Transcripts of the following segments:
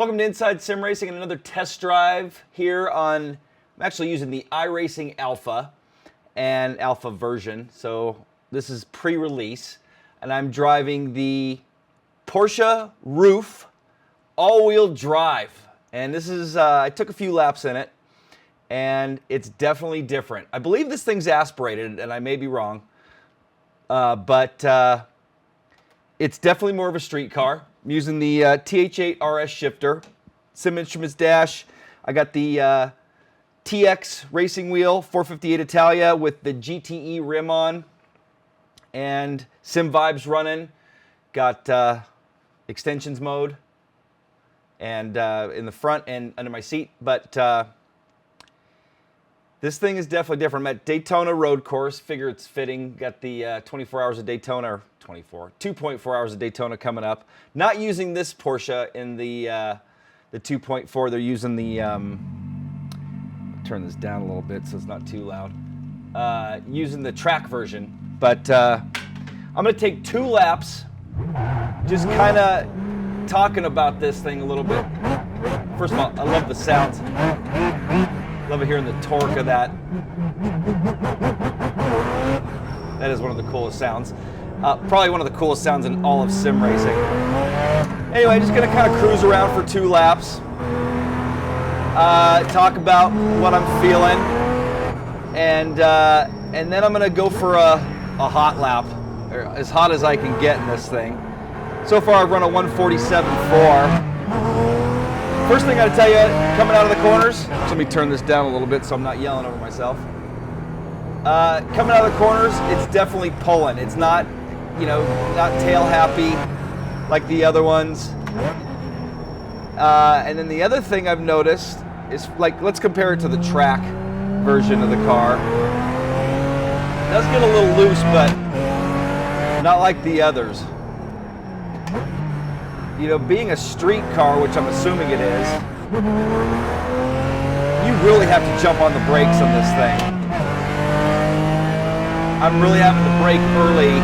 Welcome to Inside Sim Racing and another test drive here on, I'm actually using the iRacing Alpha and Alpha version. So this is pre-release and I'm driving the Porsche RUF all-wheel drive. And this is, I took a few laps in it and it's definitely different. I believe this thing's aspirated and I may be wrong, but it's definitely more of a street car. I'm using the TH8 RS shifter, Sim Instruments dash. I got the TX racing wheel, 458 Italia with the GTE rim on, and Sim Vibes running. Got extensions mode, and in the front and under my seat. But this thing is definitely different. I'm at Daytona Road Course. Figure it's fitting. Got the 24 hours of Daytona, or 2.4 hours of Daytona coming up. Not using this Porsche in the 2.4. They're using the, turn this down a little bit so it's not too loud. Using the track version. But I'm going to take 2 laps, just kind of talking about this thing a little bit. First of all, I love the sounds. Love hearing the torque of that. That is one of the coolest sounds. Probably one of the coolest sounds in all of sim racing. Anyway, just gonna kind of cruise around for 2 laps. Talk about what I'm feeling, and then I'm gonna go for a hot lap, or as hot as I can get in this thing. So far, I've run a 147.4. First thing I gotta tell you, coming out of the corners, so let me turn this down a little bit so I'm not yelling over myself. Coming out of the corners, it's definitely pulling. It's not, you know, not tail happy like the other ones. And then the other thing I've noticed is, like, let's compare it to the track version of the car. It does get a little loose, but not like the others. You know, being a street car, which I'm assuming it is, you really have to jump on the brakes on this thing. I'm really having to brake early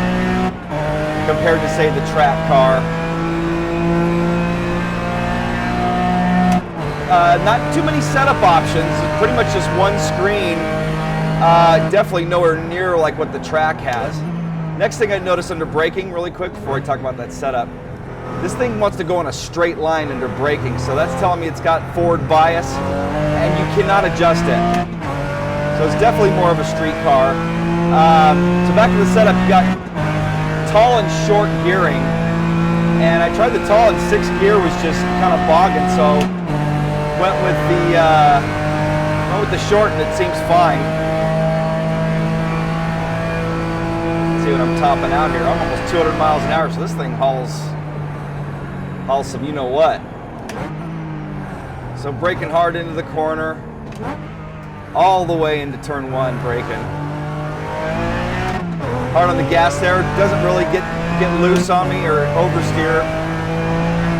compared to, say, the track car. Not too many setup options, pretty much just one screen. Definitely nowhere near like what the track has. Next thing I noticed under braking, really quick before I talk about that setup, this thing wants to go in a straight line under braking, so that's telling me it's got forward bias, and you cannot adjust it. So it's definitely more of a street car. So back to the setup, you got tall and short gearing, and I tried the tall and 6th gear was just kind of bogging, so went with the short, and it seems fine. Let's see what I'm topping out here. I'm almost 200 miles an hour, so this thing hauls some you know what. So braking hard into the corner, all the way into turn 1 braking. Hard on the gas there, doesn't really get loose on me or oversteer.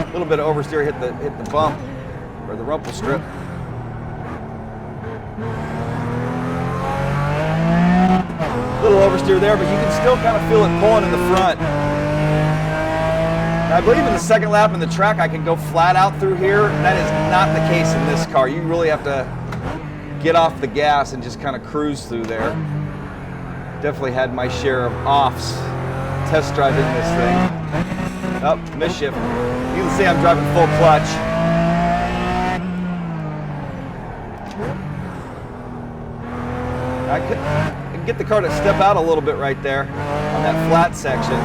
A little bit of oversteer hit the bump or the rumple strip. A little oversteer there, but you can still kind of feel it pulling in the front. I believe in the second lap in the track I can go flat out through here. That is not the case in this car. You really have to get off the gas and just kind of cruise through there. Definitely had my share of offs test driving this thing. Oh, misshift. You can see I'm driving full clutch. I can get the car to step out a little bit right there on that flat section.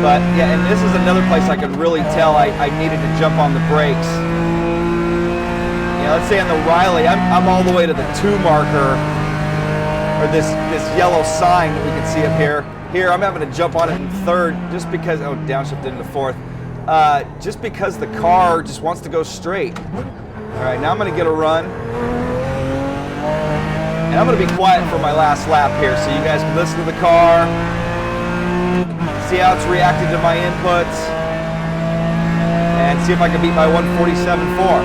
But yeah, and this is another place I could really tell I needed to jump on the brakes. You know, let's say on the Riley, I'm all the way to the 2 marker, or this yellow sign that we can see up here. Here, I'm having to jump on it in 3rd just because, oh, downshift into 4th. Just because the car just wants to go straight. All right, now I'm gonna get a run. And I'm gonna be quiet for my last lap here so you guys can listen to the car, see how it's reacting to my inputs, and see if I can beat my 147.4.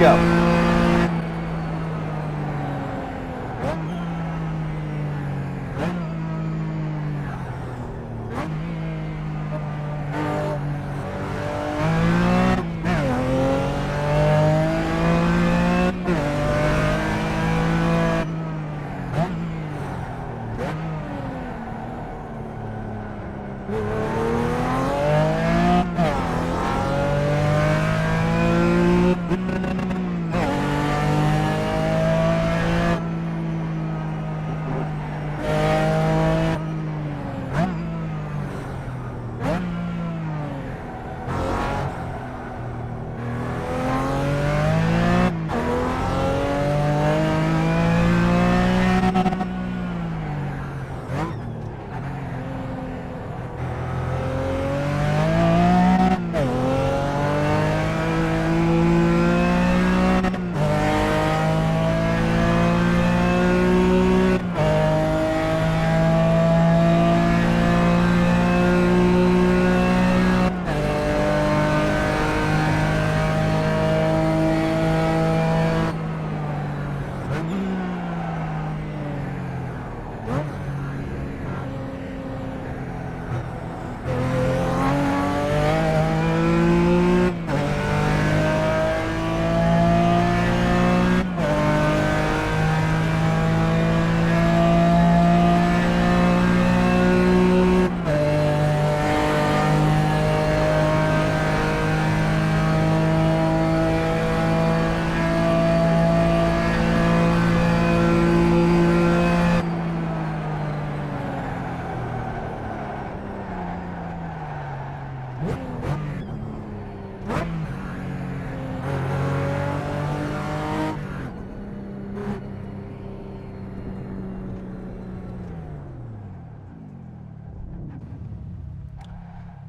go.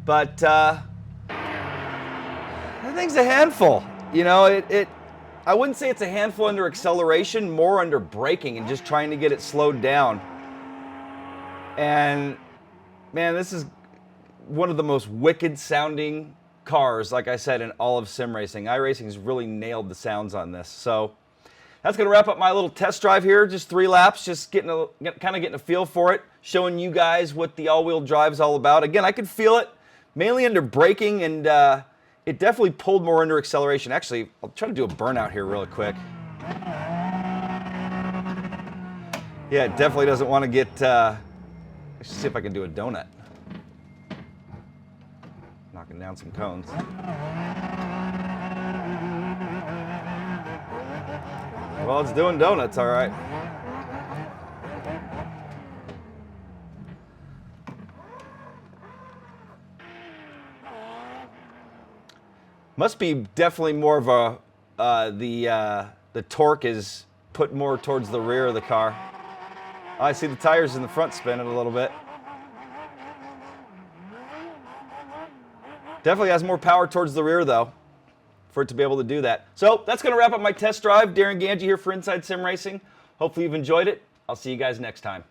But the thing's a handful. You know, I wouldn't say it's a handful under acceleration, more under braking and just trying to get it slowed down. And man, this is one of the most wicked sounding cars, like I said, in all of sim racing. iRacing's really nailed the sounds on this. So that's going to wrap up my little test drive here. Just 3 laps, just kind of getting a feel for it, showing you guys what the all-wheel drive is all about. Again, I could feel it mainly under braking, and it definitely pulled more under acceleration. Actually, I'll try to do a burnout here really quick. Yeah, it definitely doesn't want to get... let's see if I can do a donut. Knocking down some cones. Well, it's doing donuts, all right. Must be definitely more of a, the torque is put more towards the rear of the car. I see the tires in the front spinning a little bit. Definitely has more power towards the rear though, for it to be able to do that. So that's gonna wrap up my test drive. Darren Ganji here for Inside Sim Racing. Hopefully you've enjoyed it. I'll see you guys next time.